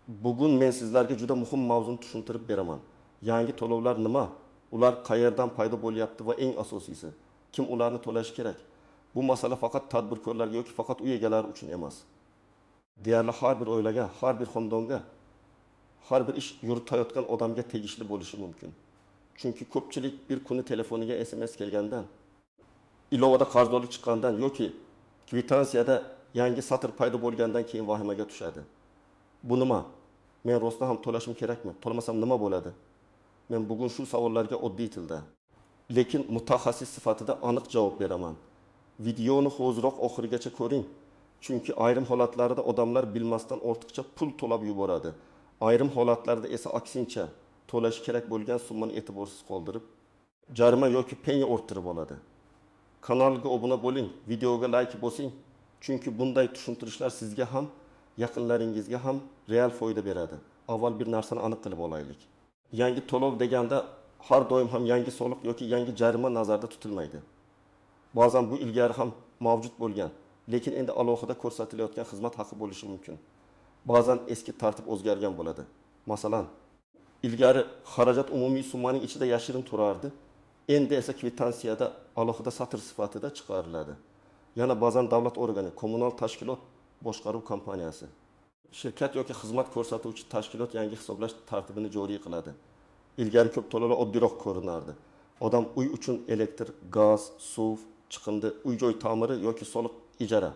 Bugun men sizlarga juda muhim mavzuni tushuntirib beraman. Yangi to'lovlar nima? Ular qayerdan paydo bo'lyapti va eng asosiysi, kim ularni to'lashi kerak? Bu masala faqat tadbirkorlarga yoki faqat uy egalari uchun emas. Deyarli har bir oilaga, har bir xonadonga, har bir ish yuritayotgan odamga tegishli bo'lishi mumkin. Chunki ko'pchilik bir kuni telefoniga SMS kelgandan, ilovada qarzdorlik chiqqandan yoki kvitansiyada yangi satr paydo bo'lgandan keyin vahimaga tushadi. Bu nima? Men rostdan ham to'lashim kerakmi? To'lamasam nima bo'ladi? Men bugun shu savollarga oddiy tilda, lekin mutaxassis sifatida aniq javob beraman. Videoni hozirroq oxirigacha ko'ring. Chunki ayrim holatlarda odamlar bilmasdan ortiqcha pul to'lab yuboradi. Ayrim holatlarda esa aksincha, to'lash kerak bo'lgan summani e'tiborsiz qoldirib, jarima yoki penya orttirib oladi. Kanalga obuna bo'ling, videoga like bosing. Chunki bunday tushuntirishlar sizga ham, yaqinlaringizga ham real foyda beradi. Avval bir narsani aniq qilib olaylik. Yangi to'lov deganda har doim ham yangi soliq yoki yangi jarima nazarda tutilmaydi. Ba'zan bu ilgari ham mavjud bo'lgan, lekin endi alohida ko'rsatilayotgan xizmat haqi bo'lishi mumkin. Ba'zan eski tartib o'zgargan bo'ladi. Masalan, ilgari xarajat umumiy summaning ichida yashirin turardi. Endi esa kvitansiyada alohida satr sifatida chiqariladi. Yana ba'zan davlat organi, kommunal tashkilot boshqaruv kompaniyasi, shirkat yoki xizmat ko'rsatuvchi tashkilot yangi hisoblash tartibini joriy qiladi. Ilgari ko'p to'lovlar oddiyroq ko'rinardi. Odam uy uchun elektr, gaz, suv, chiqindi, uy-joy ta'miri yoki soliq ijara,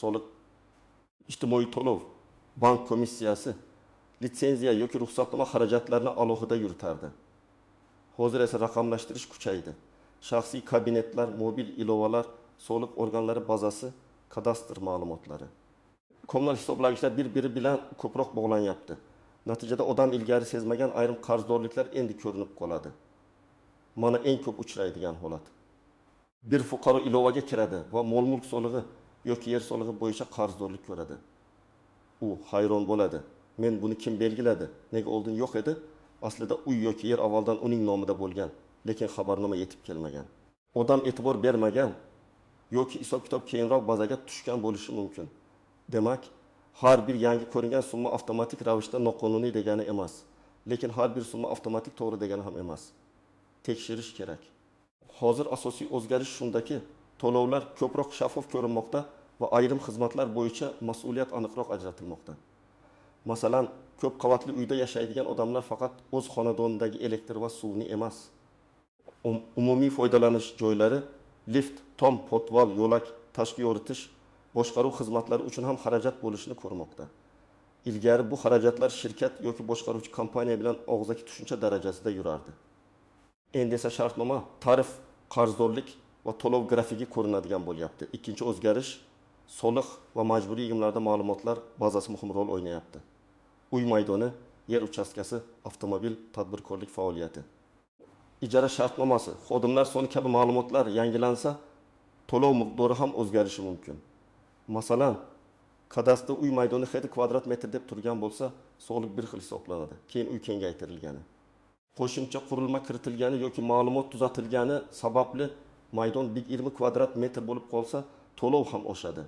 soliq ijtimoiy to'lov, bank komissiyasi, litsenziya yoki ruxsatnoma xarajatlarini alohida yuritardi. Hozir esa raqamlashtirish kuchaydi. Shaxsiy kabinetlar, mobil ilovalar, soliq organlari bazasi, kadastr ma'lumotlari. Kommunal hisoblagichlar bir-biri bilan ko'proq bog'lanyapti. Natijada odam ilgari sezmagan ayrim qarzdorliklar endi ko'rinib qoladi. Mana eng ko'p uchraydigan holat. Bir fuqaro ilovaga kiradi va mol-mulk solig'i yoki yer solig'i bo'yicha qarzdorlik ko'radi. U hayron bo'ladi. Men buni kim belgiladi? Nega oldin yo'q edi? Aslida uy yoki yer avvaldan uning nomida bo'lgan, lekin xabarnoma yetib kelmagan. Odam e'tibor bermagan yoki hisob-kitob keyinroq bazaga tushgan bo'lishi mumkin. Demak, har bir yangi ko'ringan summa avtomatik ravishda noqonuniy degani emas, lekin har bir summa avtomatik to'g'ri degani ham emas. Tekshirish kerak. Hozir asosiy o'zgarish shundaki, to'lovlar ko'proq shaffof ko'rinmoqda va ayrim xizmatlar bo'yicha mas'uliyat aniqroq ajratilmoqda. Masalan, ko'p qavatli uyda yashaydigan odamlar faqat o'z xonadonidagi elektr va suvni emas, umumiy foydalanish joylari, lift, tom, potvol, yo'lak, tashqi yoritish, boshqaruv xizmatlari uchun ham xarajat bo'lishini ko'rmoqda. Ilgari bu xarajatlar shirkat yoki boshqaruvchi kompaniya bilan og'zaki tushuncha darajasida yurardi. Endi esa shartnoma, tarif, qarzdorlik va to'lov grafigi ko'rinadigan bo'lyapti. Ikkinchi o'zgarish, soliq va majburiy yig'imlarda ma'lumotlar bazasi muhim rol o'ynayapti. Uy maydoni, yer uchastkasi, avtomobil, tadbirkorlik faoliyati. Ijara shartnomasi, xodimlar soni kabi ma'lumotlar yangilansa, to'lov miqdori ham o'zgarishi mumkin. Masalan, kadastr uy maydoni hedi kvadrat metr deb turgan bo'lsa, soliq bir xil hisoblanadi. Keyin uy kengaytirilgani, qo'shimcha qurilma kiritilgani yoki ma'lumot tuzatilgani sababli maydon 20 kvadrat metr bo'lib qolsa, to'lov ham oshadi.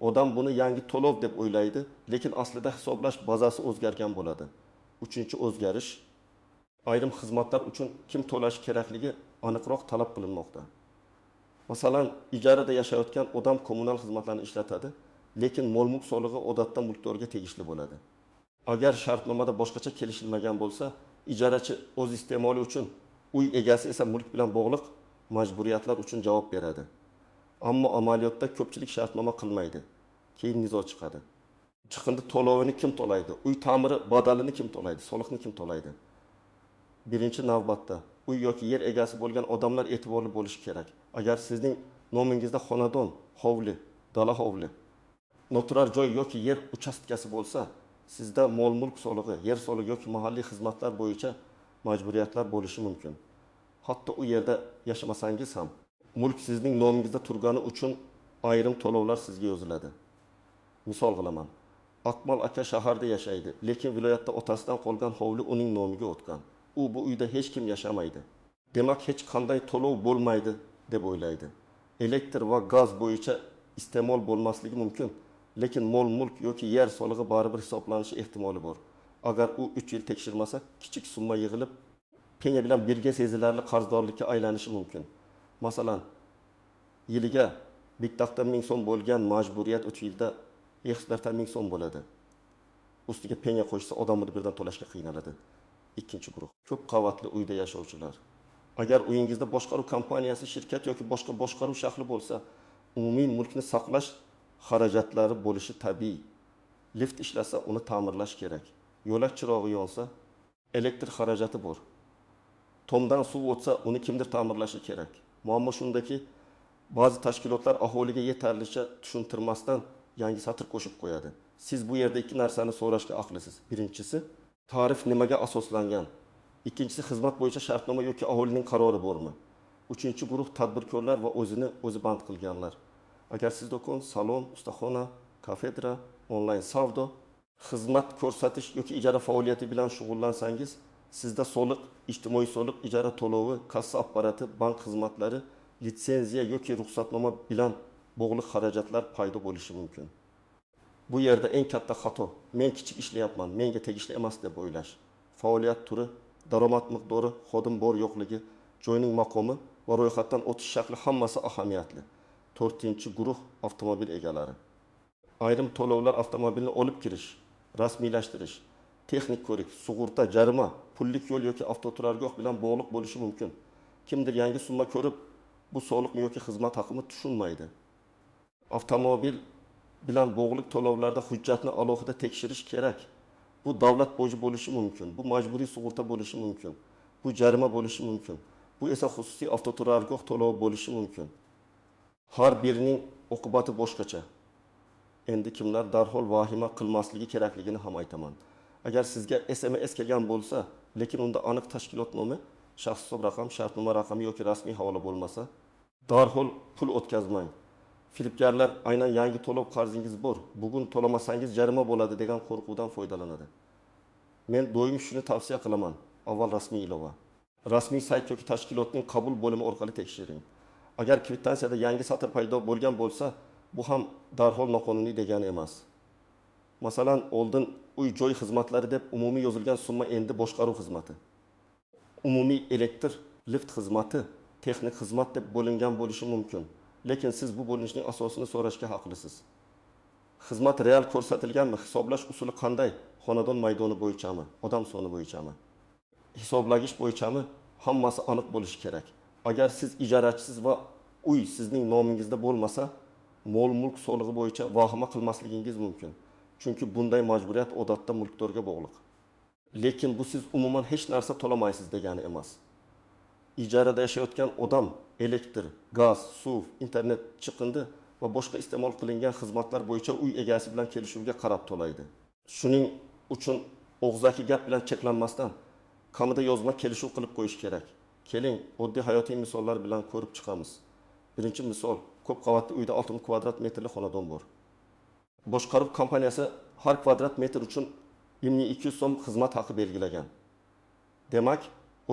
Odam buni yangi to'lov deb o'ylaydi, lekin aslida hisoblash bazasi o'zgargan bo'ladi. Uchinchi o'zgarish, ayrim xizmatlar uchun kim to'lash kerakligi aniqroq talab qilinmoqda. Masalan, ijarada yashayotgan odam kommunal xizmatlarni ishlatadi, lekin mol-mulk solig'i odatda mulkdorga tegishli bo'ladi. Agar shartnomada boshqacha kelishilmagan bo'lsa, ijarachi o'z iste'moli uchun, uy egasi esa mulk bilan bog'liq majburiyatlar uchun javob beradi. Ammo amaliyotda ko'pchilik shartnoma qilmaydi. Keyin nizo chiqadi. Chiqindi to'lovini kim to'laydi? Uy ta'miri badalini kim to'laydi? Soliqni kim to'laydi? Birinchi navbatda uy yoki yer egasi bo'lgan odamlar e'tiborli bo'lishi kerak. Agar sizning nomingizda xonadon, hovli, dala hovli, noturar joy yoki yer uchastkasi bo'lsa, sizda mol-mulk solig'i, yer solig'i yoki mahalliy xizmatlar bo'yicha majburiyatlar bo'lishi mumkin. Hatto u yerda yashamasangiz ham, mulk sizning nomingizda turgani uchun ayrim to'lovlar sizga yoziladi. Misol qilaman. Akmal aka shaharda yashaydi, lekin viloyatda otasidan qolgan hovli uning nomiga o'tgan. U bu uyda hech kim yashamaydi. Demak, hech qanday to'lov bo'lmaydi deb o'ylaydi. Elektr va gaz bo'yicha iste'mol bo'lmasligi mumkin. Lekin mol mulk yoki yer solig'i baribir hisoblanishi ehtimoli bor. Agar u 3 yil tekshirmasa, kichik summa yig'ilib, penya bilan birga sezilarli qarzdorlikka aylanishi mumkin. Masalan, yiliga bittaqdan 1000 so'm bo'lgan majburiyat 3 yilda yaxshilardan 1000 so'm bo'ladi. Ustiga penya qo'shsa odamni birdan to'lashga qiynaladi. Ikkinchi guruh. Ko'p qavatli uyda yashovchilar. Agar uyingizda boshqaruv kompaniyasi, shirkat yoki boshqa boshqaruv shaxli bo'lsa, umumiy mulkni saqlash xarajatlari bo'lishi tabiiy. Lift ishlasa, uni ta'mirlash kerak. Yo'lak chirog'i yonsa, elektr xarajati bor. Tomdan suv o'tsa, uni kimdir ta'mirlashi kerak. Muammo shundaki, ba'zi tashkilotlar aholiga yetarlicha tushuntirmasdan yangi satr qo'shib qo'yadi. Siz bu yerda ikki narsani so'rashga haqlisiz. Birinchisi, tarif nimaga asoslangan? Ikkinchisi, xizmat bo'yicha shartnoma yoki aholining qarori bormi? Uchinchi guruh tadbirkorlar va o'zini o'zi band qilganlar. Agar siz do'kon, salon, ustaxona, kafedra, onlayn savdo, xizmat ko'rsatish yoki ijara faoliyati bilan shug'ullansangiz, sizda soliq, ijtimoiy soliq, ijara to'lovi, kassa apparati, bank xizmatlari, litsenziya yoki ruxsatnoma bilan bog'liq xarajatlar paydo bo'lishi mumkin. Bu yerda eng katta xato, men kichik ishlayapman, menga tegishli emas deb o'ylash. Faoliyat turi, daromad miqdori, xodim bor yo'qligi, joyning maqomi va ro'yxatdan o'tish shakli hammasi ahamiyatli. 4-guruh avtomobil egalari. Ayrim to'lovlar avtomobilni olib kirish, rasmiylashtirish, texnik ko'rik, sug'urta, jarima, pullik yo'l yoki avtoturargoh bilan bog'liq bo'lishi mumkin. Kimdir yangi summa ko'rib, bu soliqmi yoki xizmat haqini tushunmaydi. Avtomobil bilan bog'liq to'lovlarda hujjatni alohida tekshirish kerak. Bu davlat boji bo'lishi mumkin, bu majburiy sug'urta bo'lishi mumkin, bu jarima bo'lishi mumkin. Bu esa xususiy avtoturargoh to'lovi bo'lishi mumkin. Har birining oqibati boshqacha. Endi kimlar darhol vahima qilmasligi kerakligini ham aytaman. Agar sizga SMS kelgan bo'lsa, lekin unda aniq tashkilot nomi, shaxs hisob raqam, shartnoma raqami yoki rasmiy havola bo'lmasa, darhol pul o'tkazmang. Firibgarlar aynan yangi to'lov qarzingiz bor, bugun to'lamasangiz jarima bo'ladi degan qo'rquvdan foydalanadi. Men doim shuni tavsiya qilaman. Avval rasmiy ilova. Rasmiy sayt yoki tashkilotning qabul bo'limi orqali tekshiring. Agar kvittansiyada yangi satr paydo bo'lgan bo'lsa, bu ham darhol noqonuniy degani emas. Masalan, oldin uy-joy xizmatlari deb umumiy yozilgan summa endi boshqaruv xizmati. Umumiy elektr, lift xizmati, texnik xizmat deb bo'lingan bo'lishi mumkin. Lekin siz bu bo'linishning asosini so'rashga haqlisiz. Xizmat real ko'rsatilganmi? Hisoblash usuli qanday? Xonadon maydoni bo'yichami? Odam soni bo'yichami? Hisoblagich bo'yichami? Hammasi aniq bo'lishi kerak. Agar siz ijarachisiz va uy sizning nomingizda bo'lmasa, mol-mulk solig'i bo'yicha vahima qilmasligingiz mumkin. Chunki bunday majburiyat odatda mulkdorga bog'liq. Lekin bu siz umuman hech narsa to'lamaysiz degani emas. Ijarada yashayotgan odam elektr, gaz, suv, internet, chiqindi va boshqa iste'mol qilingan xizmatlar bo'yicha uy egasi bilan kelishuvga qarab to'laydi. Shuning uchun og'zaki gap bilan cheklanmasdan kamida yozma kelishuv qilib qo'yish kerak. Keling, oddiy hayotiy misollar bilan ko'rib chiqamiz. Birinchi misol, ko'p qavatli uyda 60 kvadrat metrli xonadon bor. Boshqaruv kompaniyasi har kvadrat metr uchun 1200 so'm xizmat haqi belgilagan. Demak,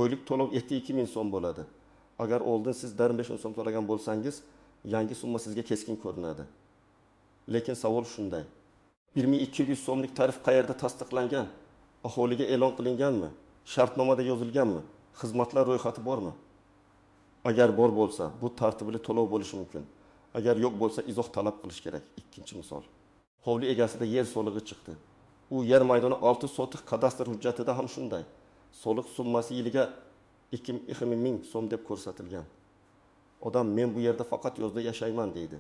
oylik to'lov 72.000 so'm bo'ladi. Agar oldin siz 500 so'm to'lagan bo'lsangiz, yangi summa sizga keskin ko'rinadi. Lekin savol shunday. 1200 so'mlik tarif qayerda tasdiqlangan? Aholiga e'lon qilinganmi? Shartnomada yozilganmi? Xizmatlar ro'yxati bormi? Agar bor bo'lsa, bu tartibli to'lov bo'lishi mumkin. Agar yo'q bo'lsa, izoh talab qilish kerak. Ikkinchi misol. Hovli egasida yer solig'i chiqdi. U yer maydoni 6 sotix kadastr hujjatida ham shunday. Soliq summasi yiliga 2.000 so'm deb ko'rsatilgan. Odam men bu yerda faqat yozda yashayman deydi.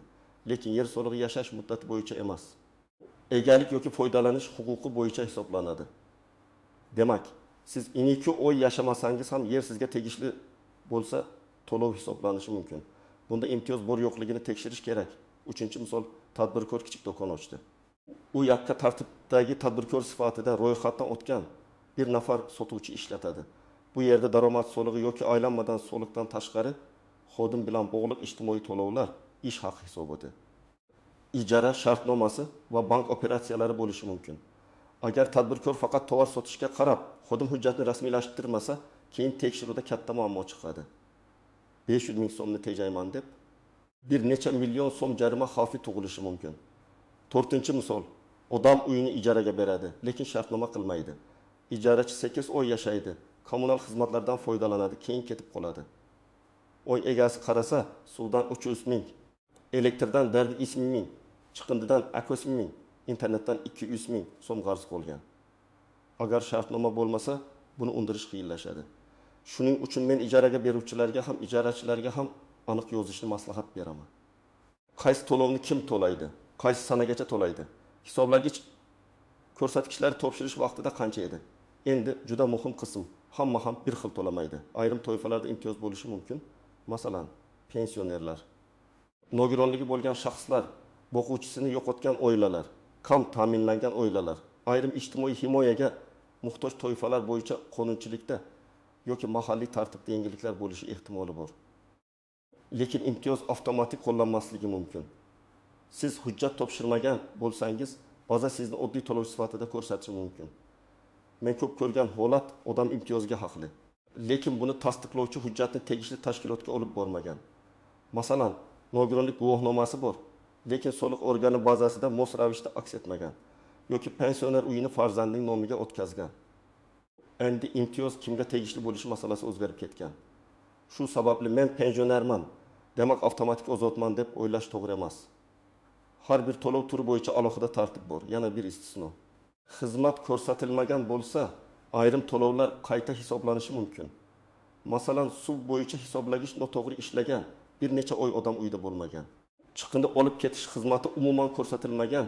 Lekin yer solig'i yashash muddati bo'yicha emas. Egalik yoki foydalanish huquqi bo'yicha hisoblanadi. Demak, siz 12 oy yashamasangiz ham yer sizga tegishli bo'lsa, to'lov hisoblanishi mumkin. Bunda imtiyoz bor yo'qligini tekshirish kerak. Uchinchi misol, tadbirkor kichik do'kon ochdi. U yakka tartibdagi tadbirkor sifatida ro'yxatdan o'tgan bir nafar sotuvchi ishlatadi. Bu yerda daromad solig'i yoki aylanmadan soliqdan tashqari xodim bilan bog'liq ijtimoiy to'lovlar ish haqi hisobida. Ijara shartnomasi va bank operatsiyalari bo'lishi mumkin. Agar tadbirkor faqat tovar sotishga qarab, xodim hujjatni rasmiylashtirmasa, keyin tekshiruvda katta muammo chiqadi. 500.000 so'mni tejayman deb bir necha million so'm jarima xavfi tug'ilishi mumkin. To'rtinchi misol. Odam uyini ijaraga beradi, lekin shartnoma qilmaydi. Ijarachi 8 oy yashaydi, kommunal xizmatlardan foydalanadi, keyin ketib qoladi. Oy egasi qarasa, suvdan 300 ming, elektrdan 400 ming, chiqindidan 200 ming, internetdan 200 ming so'm qarz qolgan. Agar shartnoma bo'lmasa, buni undirish qiyinlashadi. Shuning uchun men ijaraga beruvchilarga ham, ijarachilarga ham aniq yozishni maslahat beraman. Qaysi to'lovni kim to'laydi? Qaysi sanagacha to'laydi? Hisoblagich ko'rsatkichlari topshirish vaqtida qancha edi? Endi juda muhim qism. Hamma ham bir xil to'lamaydi. Ayrim toifalarda imtiyoz bo'lishi mumkin. Masalan, pensionerlar, nogironligi bo'lgan shaxslar, boquvchisini yo'qotgan oilalar, kam ta'minlangan oilalar, ayrim ijtimoiy himoyaga muhtoj toifalar bo'yicha qonunchilikda yoki mahalliy tartibda yengilliklar bo'lishi ehtimoli bor. Lekin imtiyoz avtomatik qo'llanmasligi mumkin. Siz hujjat topshirmagan bo'lsangiz, baza sizni oddiy to'lovchi sifatida ko'rsatishi mumkin. Men ko'p ko'rgan holat, odam imtiyozga haqli. Lekin buni tasdiqlovchi hujjatni tegishli tashkilotga olib bormagan. Masalan, nogironlik guvohnomasi bor, lekin soliq organi bazasida mos ravishda aks etmagan yoki pensioner uyini farzandining nomiga o'tkazgan. Endi imtiyoz kimga tegishli bo'lishi masalasi o'zgarib ketgan. Shu sababli men pensionerman, demak avtomatik ozodman deb o'ylash to'g'ri emas. Har bir to'lov turi bo'yicha alohida tartib bor. Yana bir istisno. Xizmat ko'rsatilmagan bo'lsa, ayrim to'lovlar qayta hisoblanishi mumkin. Masalan, suv bo'yicha hisoblagich noto'g'ri ishlagan, bir necha oy odam uyda bo'lmagan. Chiqindi olib ketish xizmati umuman ko'rsatilmagan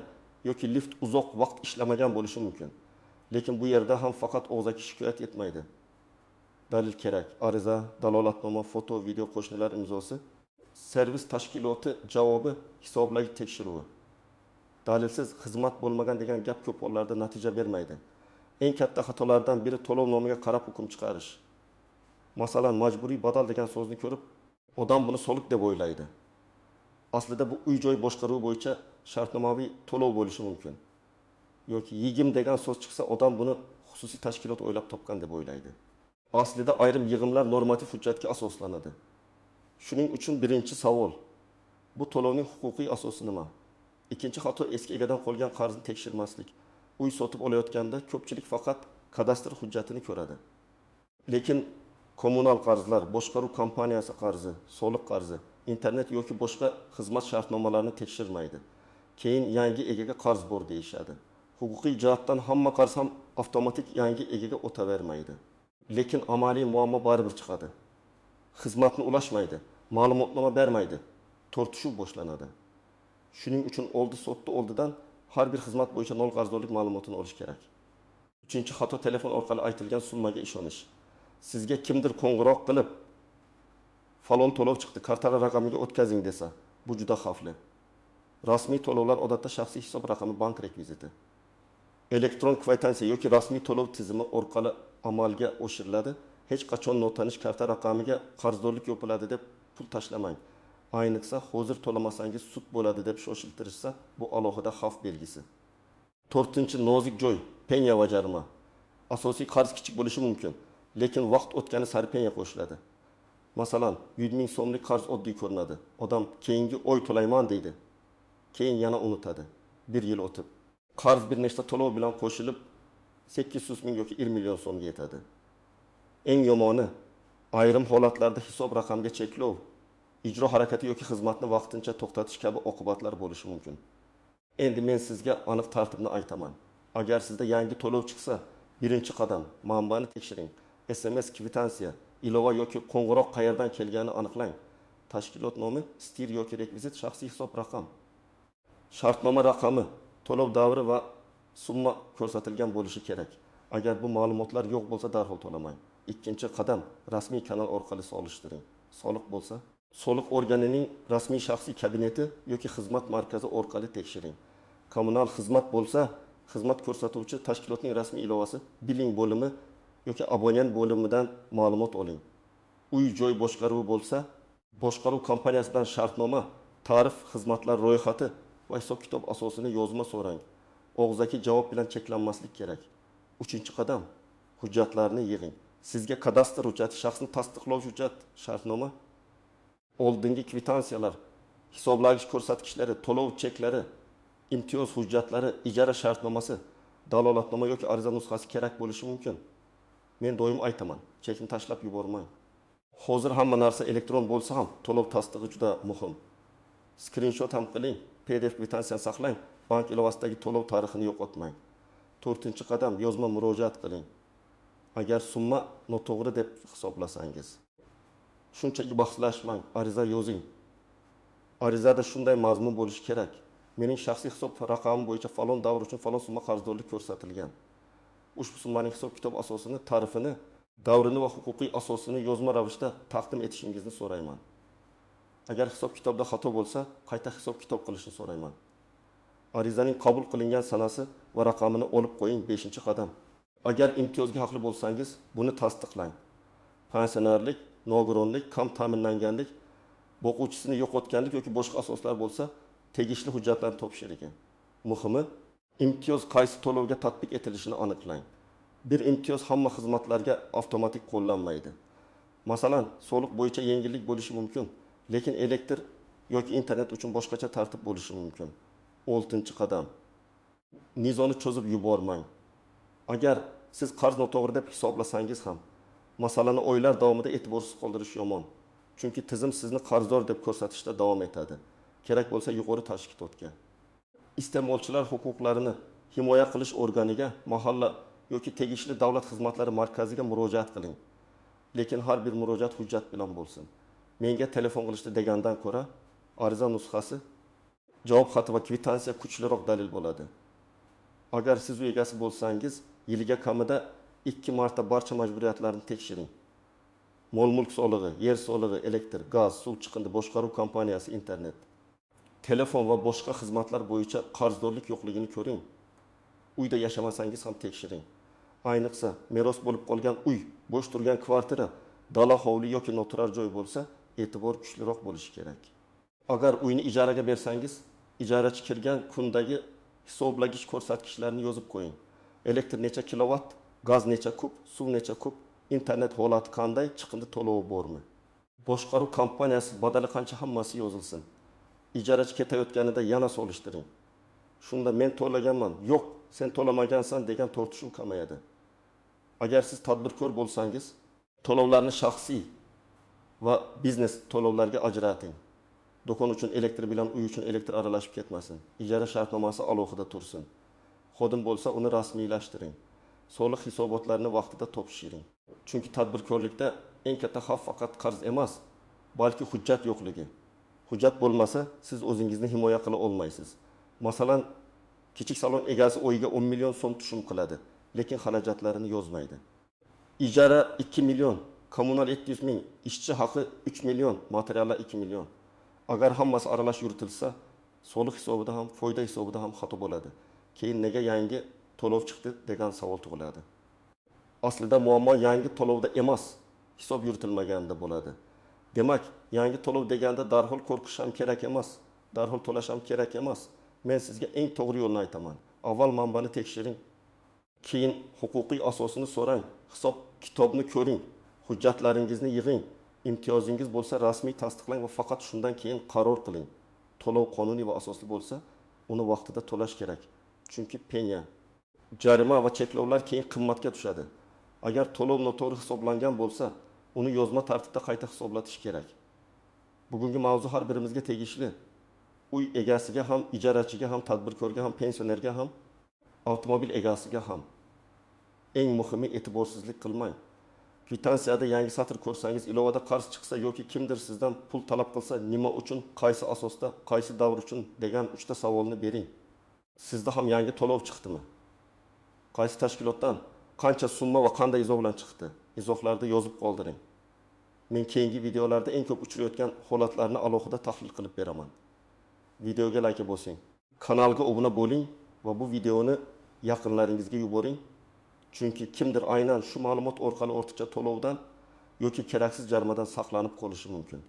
yoki lift uzoq vaqt ishlamagan bo'lishi mumkin. Lekin bu yerda ham faqat og'zaki shikoyat yetmaydi. Dalil kerak. Ariza, dalolatnoma, foto, video, qo'shnilar imzosi. Servis tashkiloti javobi hisoblagich tekshiruvi. Dalilsiz xizmat bo'lmagan degan gap ko'p hollarda natija bermaydi. Eng katta xatolardan biri to'lov nomiga qarab hukm chiqarish. Masalan, majburiy badal degan so'zni ko'rib, odam buni soliq deb o'ylaydi. Aslida bu uy-joy boshqaruvi bo'yicha shartnomaviy to'lov bo'lishi mumkin. Yoki yig'im degan so'z chiqsa, odam buni xususiy tashkilot o'ylab topgan deb o'ylaydi. Aslida ayrim yig'imlar normativ hujjatga asoslanadi. Shuning uchun birinchi savol, bu to'lovning huquqiy asosi nima? Ikkinchi xato, eski egadan qolgan qarzni tekshirmaslik. Uy sotib olayotganda ko'pchilik faqat kadastr hujjatini ko'radi. Lekin kommunal qarzlar, boshqaruv kompaniyasi qarzi, soliq qarzi, internet yoki boshqa xizmat shartnomalarini tekshirmaydi. Keyin yangi egaga qarz bor deyishadi. Huquqiy jihatdan hamma qarz ham avtomatik yangi egaga o'tavermaydi. Lekin amaliy muammo baribir chiqadi. Xizmatni ulashmaydi, ma'lumotnoma bermaydi, tortishuv boshlanadi. Shuning uchun sotdi oldidan har bir xizmat bo'yicha nol qarzdorlik ma'lumotini olish kerak. Uchinchi xato, telefon orqali aytilgan summaga ishonish. Sizga kimdir qo'ng'iroq qilib, falon to'lov chiqdi, kartala raqamiga o'tkazing desa, bu juda xavfli. Rasmiy to'lovlar odatda shaxsiy hisob raqami, bank rekviziti, elektron kvitansiya yoki rasmiy to'lov tizimi orqali amalga oshiriladi. Hech qachon notanish karta raqamiga qarzdorlik yopiladi deb pul tashlamang. Ayniqsa, hozir to'lamasangiz sud bo'ladi deb shoshiltirishsa, bu alohida xavf belgisi. To'rtinchi, nozik joy, penya va jarima. Asosiy qarz kichik bo'lishi mumkin, lekin vaqt o'tgani sari penya qo'shiladi. Masalan, 100 ming so'mlik qarz oddiy ko'rinadi. Odam keyingi oy to'layman deydi. Keyin yana unutadi. 1 yil o'tib, qarz bir nechta to'lov bilan qo'shilib 800 ming yoki 1 million so'mga yetadi. Eng yomoni, ayrim holatlarda hisob raqamga cheklov, ijro harakati yoki xizmatni vaqtincha to'xtatish kabi oqibatlar bo'lishi mumkin. Endi men sizga aniq tartibni aytaman. Agar sizda yangi to'lov chiqsa, birinchi qadam manbani tekshiring. SMS, kvitansiya, ilova yoki qo'ng'iroq qayerdan kelganini aniqlang. Tashkilot nomi, stir yoki rekvizit, shaxsiy hisob raqam, shartnoma raqami, to'lov davri va summa ko'rsatilgan bo'lishi kerak. Agar bu ma'lumotlar yo'q bo'lsa, darhol to'lamang. Ikkinchi qadam, rasmiy kanal orqali solishtiring. Soliq bo'lsa, soliq organining rasmiy shaxsiy kabineti yoki xizmat markazi orqali tekshiring. Kommunal xizmat bo'lsa, xizmat ko'rsatuvchi tashkilotning rasmiy ilovasi, biling bo'limi yoki abonent bo'limidan ma'lumot oling. Uy-joy boshqaruvi bo'lsa, boshqaruv kompaniyasidan shartnoma, tarif, xizmatlar ro'yxati va hisob-kitob asosini yozma so'rang. Og'zaki javob bilan cheklanmaslik kerak. Uchinchi qadam, hujjatlarni yig'ing. Sizga kadastr hujjati, shaxsni tasdiqlovchi hujjat, shartnoma, oldingi kvitansiyalar, hisoblagich ko'rsatkichlari, to'lov cheklari, imtiyoz hujjatlari, ijara shartnomasi, dalolatnoma yoki ariza nusxasi kerak bo'lishi mumkin. Men doim aytaman, chekni tashlab yubormang. Hozir hamma narsa elektron bo'lsa ham, to'lov tasdig'i juda muhim. Screenshot ham qiling, PDF kvitansiyani saqlang, bank ilovasidagi to'lov tarixini yo'qotmang. 4-qadam yozma murojaat qiling. Agar summa noto'g'ri deb hisoblasangiz, shunchaki bahslashmang, ariza yozing. Arizada shunday mazmun bo'lishi kerak. Mening shaxsiy hisob raqamim bo'yicha falon davr uchun falon summa qarzdorlik ko'rsatilgan. Ushbu summaning hisob kitob asosini, tarifini, davrini va huquqiy asosini yozma ravishda taqdim etishingizni so'rayman. Agar hisob kitobda xato bo'lsa, qayta hisob kitob qilishni so'rayman. Arizaning qabul qilingan sanasi va raqamini olib qo'ying. 5-qadam. Agar imtiyozga haqli bo'lsangiz, buni tasdiqlang. Pensionerlik, nogironlik, kam ta'minlanganlik, o'quvchisini yo'qotganlik yoki boshqa asoslar bo'lsa, tegishli hujjatlarni topshiring. Muhimi, imtiyoz qaysi to'lovga tatbiq etilishini aniqlang. Bir imtiyoz hamma xizmatlarga avtomatik qo'llanmaydi. Masalan, soliq bo'yicha yengillik bo'lishi mumkin, lekin elektr yoki internet uchun boshqacha tartib bo'lishi mumkin. 6-qadam. Nizoni cho'zib yubormang. Agar siz qarz noto'g'ri deb hisoblasangiz ham, masalani oylar davomida e'tiborsiz qoldirish yomon. Chunki tizim sizni qarzdor deb ko'rsatishda davom etadi. Kerak bo'lsa yuqori tashkilotga. Iste'molchilar huquqlarini himoya qilish organiga, mahalla yoki tegishli davlat xizmatlari markaziga murojaat qiling. Lekin har bir murojaat hujjat bilan bo'lsin. Menga telefon qilishdi degandan ko'ra, ariza nusxasi, javob xati va kvitansiya kuchliroq dalil bo'ladi. Agar siz uy egasi bo'lsangiz, yiliga kamida 2 marta barcha majburiyatlarni tekshiring. Mol-mulk solig'i, yer solig'i, elektr, gaz, suv chiqindi, boshqaruv kompaniyasi, internet, telefon va boshqa xizmatlar bo'yicha qarzdorlik yo'qligini ko'ring. Uyda yashamasangiz ham tekshiring. Ayniqsa, meros bo'lib qolgan uy, bo'sh turgan kvartira, dala hovli yoki noturar joy bo'lsa, e'tibor kuchliroq bo'lishi kerak. Agar uyni ijaraga bersangiz, ijarachi kirgan kundagi hisoblagich ko'rsatkichlarni yozib qo'ying. Elektr necha kilovat, gaz necha kub, suv necha kub, internet holati qanday, chiqindi to'lovi bormi? Boshqaruv kompaniyasi badali qancha, hammasi yozilsin. Ijarachi ketayotganida yana solishtiring. Shunda men to'laganman, yo'q, sen to'lamagansan degan tortishuv kamayadi. Agar siz tadbirkor bo'lsangiz, to'lovlarni shaxsiy va biznes to'lovlarga ajrating. Do'kon uchun elektr bilan uy uchun elektr aralashib ketmasin. Ijara shartnomasi alohida tursin. Xodim bo'lsa, uni rasmiylashtiring. Soliq hisobotlarini vaqtida topshiring. Chunki tadbirkorlikda eng katta xavf faqat qarz emas, balki hujjat yo'qligi. Hujjat bo'lmasa, siz o'zingizni himoya qila olmaysiz. Masalan, kichik salon egasi oyiga 10 million so'm tushum qiladi, lekin xarajatlarini yozmaydi. Ijara 2 million, kommunal 700 ming, ishchi haqi 3 million, materiallar 2 million. Agar hammasi aralash yuritilsa, soliq hisobida ham, foyda hisobida ham xato bo'ladi. Keyin nega yangi to'lov chiqdi degan savol tug'iladi. Aslida muammo yangi to'lovda emas, hisob yuritilmaganda bo'ladi. Demak, yangi to'lov deganda darhol qo'rqish ham kerak emas, darhol to'lash ham kerak emas. Men sizga eng to'g'ri yo'lni aytaman. Avval manbani tekshiring, keyin huquqiy asosini so'rang, hisob kitobni ko'ring, hujjatlaringizni yig'ing, imtiyozingiz bo'lsa rasmiy tasdiqlang va faqat shundan keyin qaror qiling. To'lov qonuniy va asosli bo'lsa, uni vaqtida to'lash kerak. Chunki penya, jarima va cheklovlar keyin qimmatga tushadi. Agar to'lov noto'g'ri hisoblangan bo'lsa, uni yozma tartibda qayta hisoblatish kerak. Bugungi mavzu har birimizga tegishli. Uy egasiga ham, ijarachiga ham, tadbirkorga ham, pensionerga ham, avtomobil egasiga ham. Eng muhimi, e'tiborsizlik qilmang. Kvitansiyada yangi satr ko'rsangiz, ilovada qarz chiqsa yoki kimdir sizdan pul talab qilsa, nima uchun, qaysi asosda, qaysi davr uchun degan 3 ta savolni bering. Sizda ham yangi to'lov chiqdimi? Qaysi tashkilotdan, qancha summa va qanday izoh bilan chiqdi? Izohlarda yozib qoldiring. Men keyingi videolarda eng ko'p uchrayotgan holatlarni alohida tahlil qilib beraman. Videoga like bosing. Kanalga obuna bo'ling va bu videoni yaqinlaringizga yuboring. Chunki kimdir aynan shu ma'lumot orqali ortiqcha to'lovdan yoki keraksiz jarimadan saqlanib qolishi mumkin.